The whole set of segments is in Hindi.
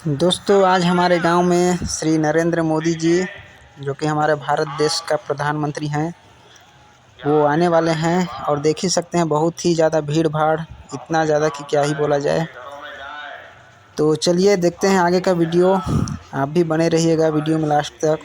दोस्तों, आज हमारे गांव में श्री नरेंद्र मोदी जी, जो कि हमारे भारत देश का प्रधानमंत्री हैं, वो आने वाले हैं। और देख ही सकते हैं बहुत ही ज़्यादा भीड़ भाड़, इतना ज़्यादा कि क्या ही बोला जाए। तो चलिए देखते हैं आगे का वीडियो। आप भी बने रहिएगा वीडियो में लास्ट तक।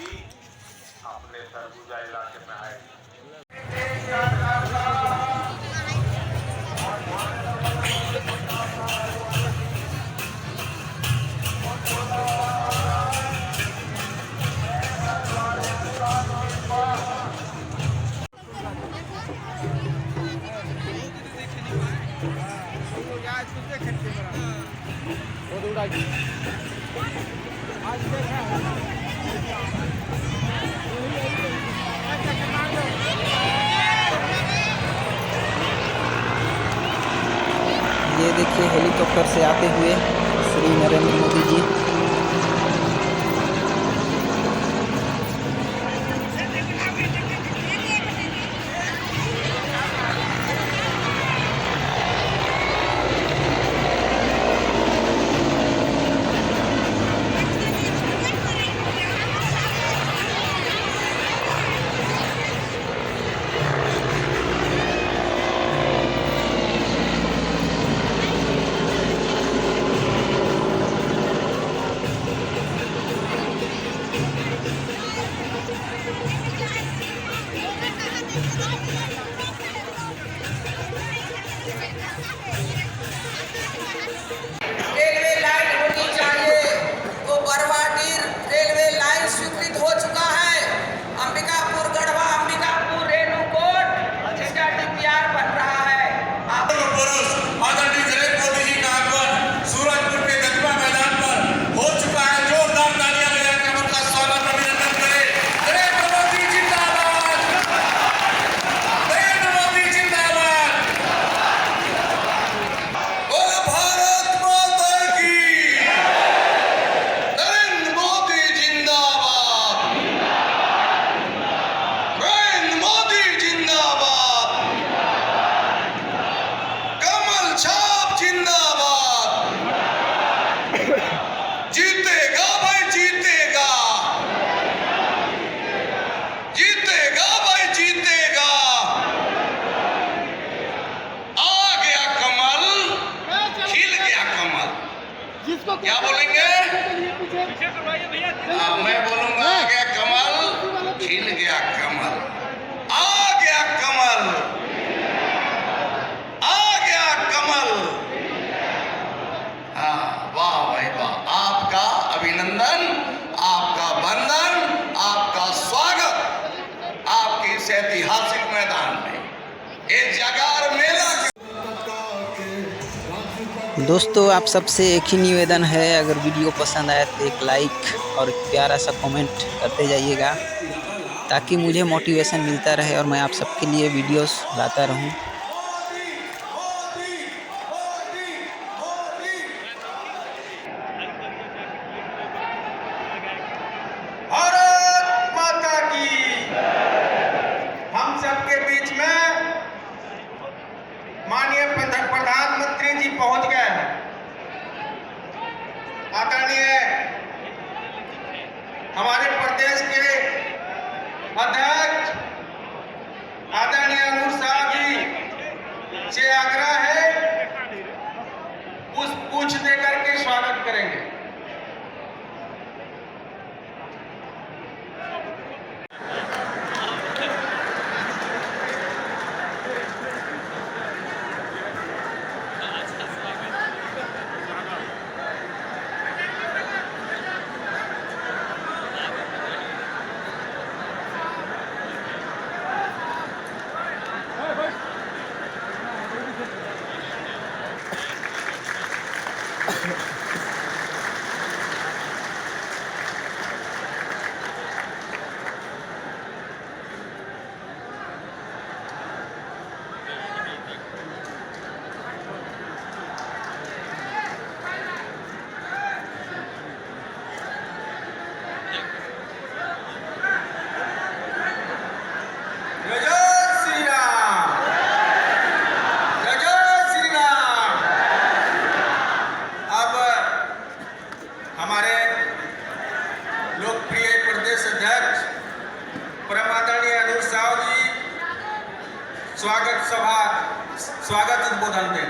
ये देखिए हेलीकॉप्टर से आते हुए श्री नरेंद्र मोदी जी। रेलवे लाइन होनी चाहिए, तो बरवाडीह रेलवे लाइन स्वीकृत हो चुका है। अंबिकापुर गढ़वा, अंबिकापुर रेणुकूट, इसका डीपीआर बन रहा है। आदरणीय नरेंद्र मोदी जी का आगमन सूरजपुर के गजबा मैदान पर हो चुका है। जोरदार तालियां बजाकर उनका स्वागत अभिनंदन करें। नरेंद्र मोदी जिंदाबाद, नरेंद्र मोदी जिंदाबाद। बोलो भारत माता की, नरेंद्र मोदी जिंदाबाद, नरेंद्र मोदी जिंदाबाद, कमल छाप जिंदाबाद। जीतेगा भाई जीतेगा, जीतेगा भाई जीतेगा। आ गया कमल, खिल गया कमल। क्या बोलेंगे? मैं बोलूंगा आ गया कमल, खिल गया कमल। आ गया कमल, आ गया कमल। हाँ, वाह भाई वाह। आपका अभिनंदन, आपका वंदन, आपका स्वागत आपके इस ऐतिहासिक मैदान में, ये जगार मेला। दोस्तों, आप सबसे एक ही निवेदन है, अगर वीडियो पसंद आए तो एक लाइक और प्यारा सा कमेंट करते जाइएगा, ताकि मुझे मोटिवेशन मिलता रहे और मैं आप सबके लिए वीडियोस लाता रहूं। भारत माता की। हम सबके बीच में माननीय प्रधानमंत्री जी पहुंच गए हैं। आदरणीय हमारे प्रदेश के अध्यक्ष आदरणीय अनूर साहब जी से आग्रह है, पूछ दे करके स्वागत करेंगे। हमारे लोकप्रिय प्रदेश अध्यक्ष परम आदरणीय अनिल साव जी स्वागत उद्बोधन दें।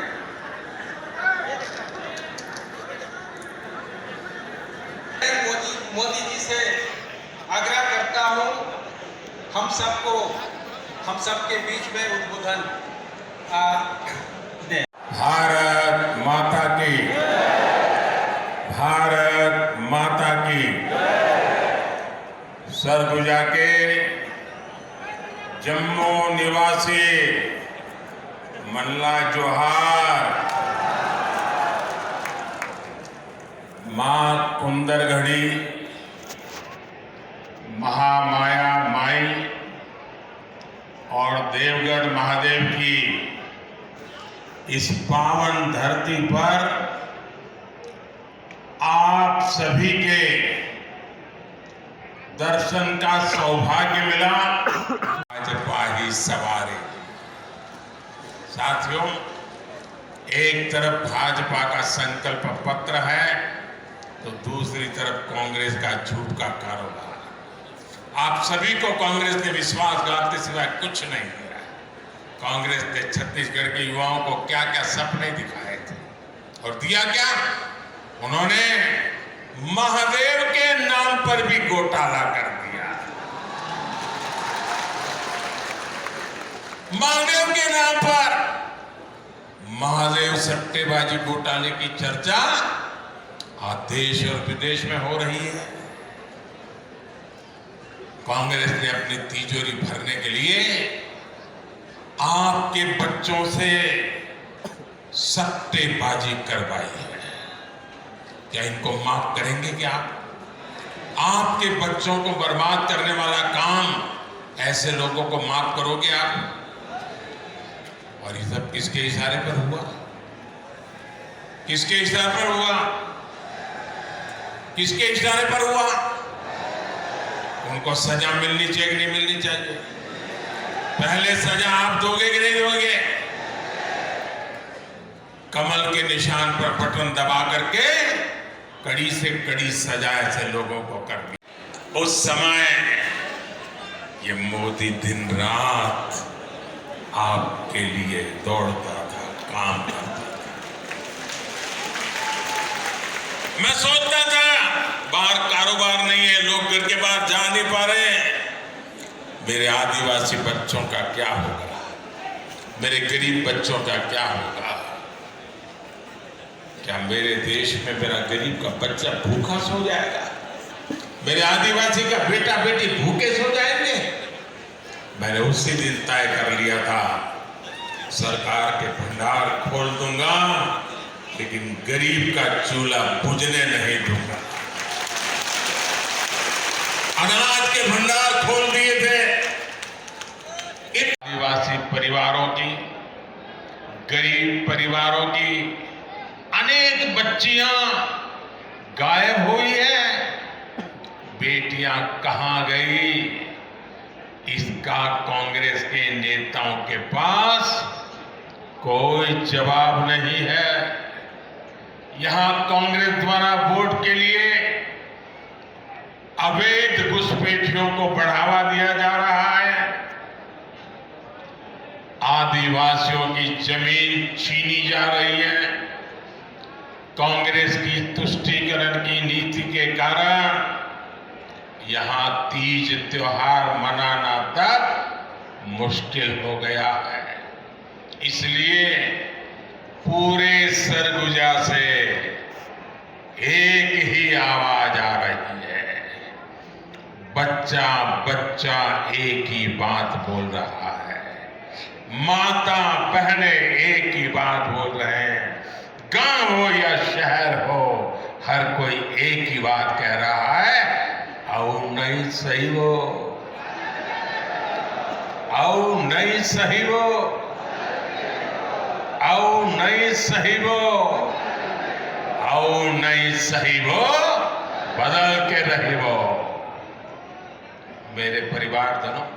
मोदी जी से आग्रह करता हूं हम सबके बीच में उद्बोधन दें। भारत माता की, भारत माता की। सरगुजा के जम्मू निवासी मल्ला जोहार, मां कुंदरगढ़ी, महामाया माई और देवगढ़ महादेव की इस पावन धरती पर आप सभी के दर्शन का सौभाग्य मिला। भाजपा ही सवारी। साथियों, एक तरफ भाजपा का संकल्प पत्र है तो दूसरी तरफ कांग्रेस का झूठ का कारोबार। आप सभी को कांग्रेस ने विश्वासघात के सिवाय कुछ नहीं दिया। कांग्रेस ने छत्तीसगढ़ के युवाओं को क्या क्या सपने दिखाए थे और दिया क्या? उन्होंने महादेव के नाम पर भी घोटाला कर दिया। महादेव के नाम पर महादेव सट्टेबाजी घोटाले की चर्चा आज देश और विदेश में हो रही है। कांग्रेस ने अपनी तिजोरी भरने के लिए आपके बच्चों से सट्टेबाजी करवाई है। क्या इनको माफ करेंगे क्या आप? आपके बच्चों को बर्बाद करने वाला काम ऐसे लोगों को माफ करोगे आप? और ये सब किसके इशारे पर हुआ? किसके इशारे पर हुआ? किसके इशारे पर हुआ? उनको सजा मिलनी चाहिए कि नहीं मिलनी चाहिए? पहले सजा आप दोगे कि नहीं दोगे? कमल के निशान पर बटन दबा करके कड़ी से कड़ी सजा ऐसे लोगों को कर दी। उस समय ये मोदी दिन रात आपके लिए दौड़ता था, काम करता था। मैं सोचता था बाहर कारोबार नहीं है, लोग घर के बाहर जा नहीं पा रहे हैं, मेरे आदिवासी बच्चों का क्या होगा? मेरे गरीब बच्चों का क्या होगा? क्या मेरे देश में मेरा गरीब का बच्चा भूखा सो जाएगा? मेरे आदिवासी का बेटा बेटी भूखे सो जाएंगे? मैंने उसी दिन तय कर लिया था, सरकार के भंडार खोल दूंगा लेकिन गरीब का चूल्हा बुझने नहीं दूंगा। अनाज के भंडार खोल दिए थे। आदिवासी परिवारों की, गरीब परिवारों की अनेक बच्चियां गायब हुई है। बेटियां कहां गई, इसका कांग्रेस के नेताओं के पास कोई जवाब नहीं है। यहां कांग्रेस द्वारा वोट के लिए अवैध घुसपैठियों को बढ़ावा दिया जा रहा है। आदिवासियों की जमीन छीनी जा रही है। कांग्रेस की तुष्टीकरण की नीति के कारण यहां तीज त्योहार मनाना तक मुश्किल हो गया है। इसलिए पूरे सरगुजा से एक ही आवाज आ रही है, बच्चा बच्चा एक ही बात बोल रहा है, माता बहने एक ही बात बोल रहे हैं, गांव हो या शहर हो हर कोई एक ही बात कह रहा है, आओ नहीं सही वो, आओ नहीं सही वो, आओ नहीं सही वो, आओ नहीं सही वो, बदल के रही वो। मेरे परिवारजनों,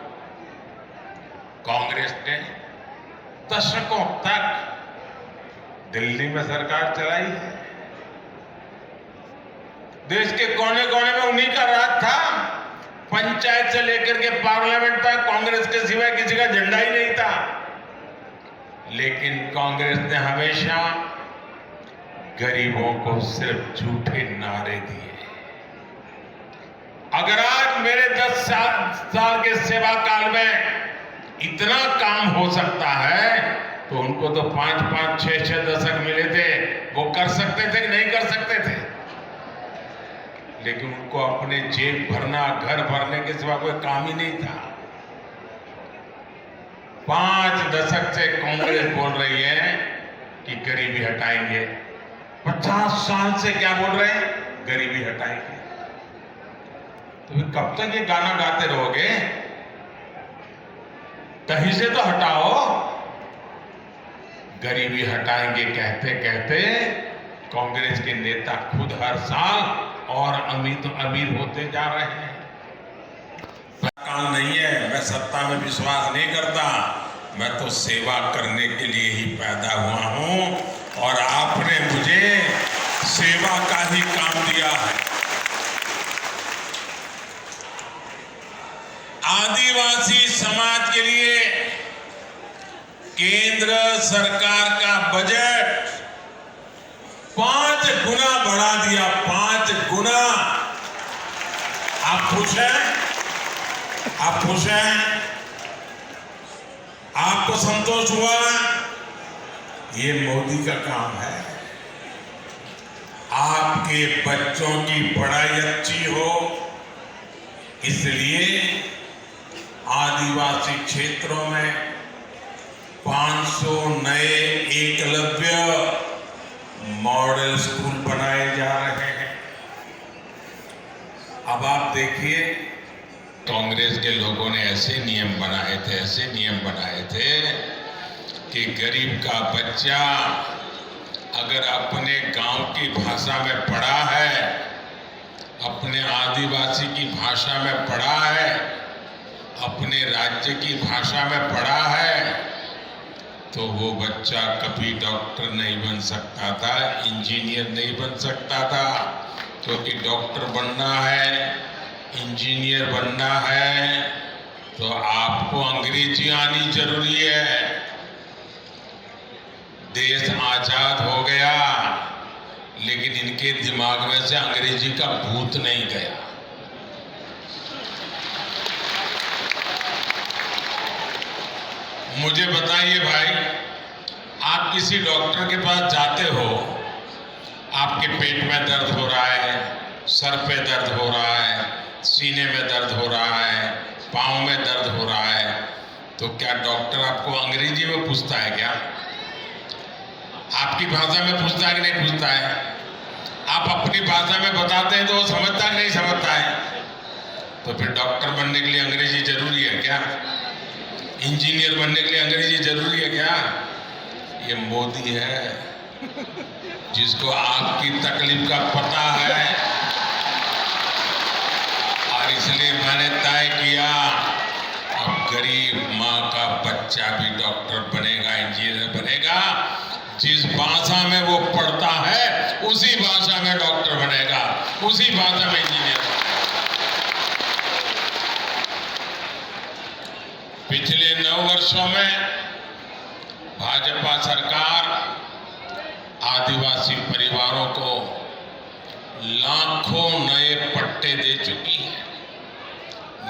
कांग्रेस ने दशकों तक दिल्ली में सरकार चलाई है। देश के कोने कोने में उन्हीं का राज था। पंचायत से लेकर के पार्लियामेंट तक कांग्रेस के सिवाय किसी का झंडा ही नहीं था। लेकिन कांग्रेस ने हमेशा गरीबों को सिर्फ झूठे नारे दिए। अगर आज मेरे 10 साल के सेवा काल में इतना काम हो सकता है तो उनको तो 5-5, 6-6 दशक मिले थे, वो कर सकते थे कि नहीं कर सकते थे? लेकिन उनको अपने जेब भरना, घर भरने के सिवा कोई काम ही नहीं था। 5 दशक से कांग्रेस बोल रही है कि गरीबी हटाएंगे। 50 साल से क्या बोल रहे हैं? गरीबी हटाएंगे। तो कब तक ये गाना गाते रहोगे? कहीं से तो हटाओ। गरीबी हटाएंगे कहते कहते कांग्रेस के नेता खुद हर साल और अमीर होते जा रहे हैं। काल नहीं है, मैं सत्ता में विश्वास नहीं करता, मैं तो सेवा करने के लिए ही पैदा हुआ हूं और आपने मुझे सेवा का ही काम दिया है। आदिवासी समाज के लिए केंद्र सरकार का बजट 5 गुना बढ़ा दिया। 5 गुना। आप खुश हैं? आप खुश हैं? आपको संतोष हुआ? ये मोदी का काम है। आपके बच्चों की पढ़ाई अच्छी हो, इसलिए आदिवासी क्षेत्रों में 500 नए एकलव्य मॉडल स्कूल बनाए जा रहे हैं। अब आप देखिए, कांग्रेस के लोगों ने ऐसे नियम बनाए थे कि गरीब का बच्चा अगर अपने गांव की भाषा में पढ़ा है, अपने आदिवासी की भाषा में पढ़ा है, अपने राज्य की भाषा में पढ़ा है, तो वो बच्चा कभी डॉक्टर नहीं बन सकता था, इंजीनियर नहीं बन सकता था। क्योंकि डॉक्टर बनना है, इंजीनियर बनना है तो आपको अंग्रेजी आनी जरूरी है। देश आजाद हो गया लेकिन इनके दिमाग में से अंग्रेजी का भूत नहीं गया। मुझे बताइए भाई, आप किसी डॉक्टर के पास जाते हो, आपके पेट में दर्द हो रहा है, सर पे दर्द हो रहा है, सीने में दर्द हो रहा है, पाँव में दर्द हो रहा है, तो क्या डॉक्टर आपको अंग्रेजी में पूछता है क्या? आपकी भाषा में पूछता है कि नहीं पूछता है? आप अपनी भाषा में बताते हैं तो वो समझता है नहीं समझता है? तो फिर डॉक्टर बनने के लिए अंग्रेजी जरूरी है क्या? इंजीनियर बनने के लिए अंग्रेजी जरूरी है क्या? ये मोदी है जिसको आपकी तकलीफ का पता है और इसलिए मैंने तय किया अब गरीब माँ का बच्चा भी डॉक्टर बनेगा, इंजीनियर बनेगा। जिस भाषा में वो पढ़ता है उसी भाषा में डॉक्टर बनेगा, उसी भाषा में इंजीनियर। पिछले 9 वर्षों में भाजपा सरकार आदिवासी परिवारों को लाखों नए पट्टे दे चुकी है।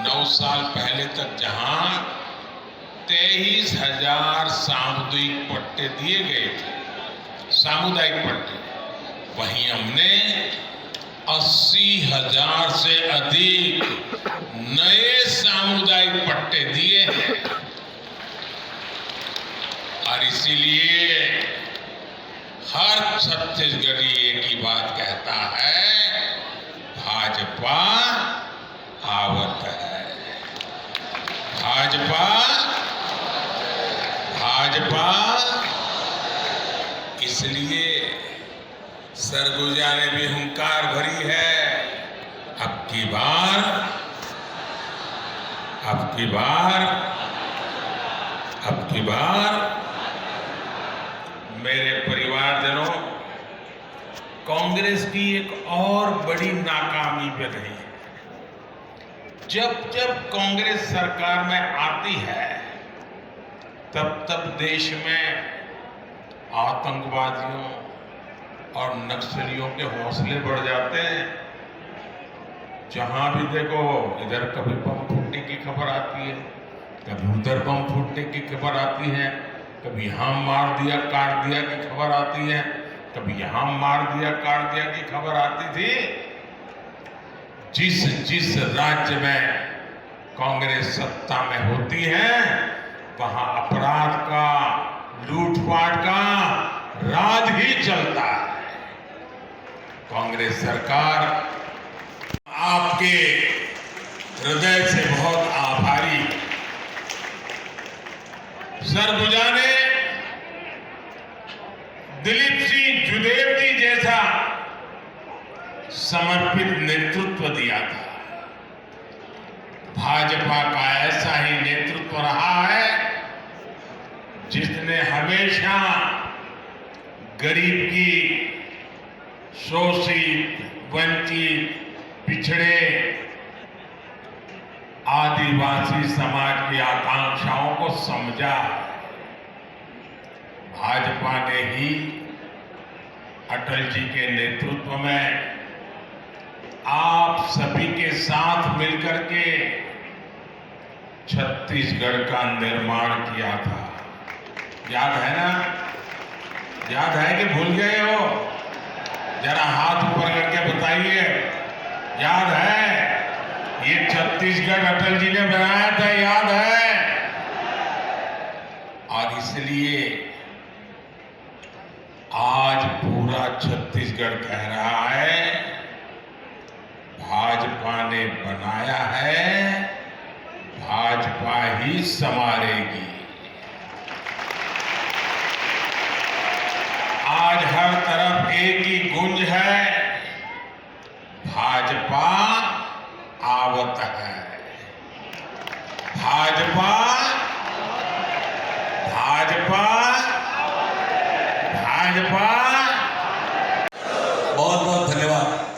9 साल पहले तक जहां 23,000 सामुदायिक पट्टे दिए गए थे, सामुदायिक पट्टे, वहीं हमने 80,000 से अधिक नए सामुदायिक पट्टे दिए हैं। और इसीलिए हर छत्तीसगढ़ी एक ही बात कहता है, भाजपा आवत है, भाजपा भाजपा। इसलिए सरगुजा ने भी हुंकार भरी है, अब की बार मेरे परिवारजनों, कांग्रेस की एक और बड़ी नाकामी भी रही है। जब जब कांग्रेस सरकार में आती है तब तब देश में आतंकवादियों और नक्सलियों के हौसले बढ़ जाते हैं। जहां भी देखो इधर कभी बम फूटने की खबर आती है, कभी उधर बम फूटने की खबर आती है, कभी यहां मार दिया काट दिया की खबर आती है, कभी यहां मार दिया काट दिया की खबर आती थी। जिस जिस राज्य में कांग्रेस सत्ता में होती है वहां अपराध का, लूटपाट का राज ही चलता है। कांग्रेस सरकार आपके हृदय से बहुत आभारी। सरगुजा ने दिलीप सिंह जुदेव जी जैसा समर्पित नेतृत्व दिया था। भाजपा का ऐसा ही नेतृत्व रहा है जिसने हमेशा गरीब की, शोषित, वंचित, पिछड़े, आदिवासी समाज की आकांक्षाओं को समझा। भाजपा ने ही अटल जी के नेतृत्व में आप सभी के साथ मिलकर के छत्तीसगढ़ का निर्माण किया था। याद है ना? याद है कि भूल गए हो? जरा हाथ ऊपर करके बताइए, याद है? ये छत्तीसगढ़ अटल जी ने बनाया था, याद है? और इसलिए आज पूरा छत्तीसगढ़ कह रहा है भाजपा ने बनाया है, भाजपा ही संवारेगी। आज हर तरफ एक ही गूंज है, भाजपा आवत है। भाजपा, भाजपा, भाजपा। बहुत बहुत धन्यवाद।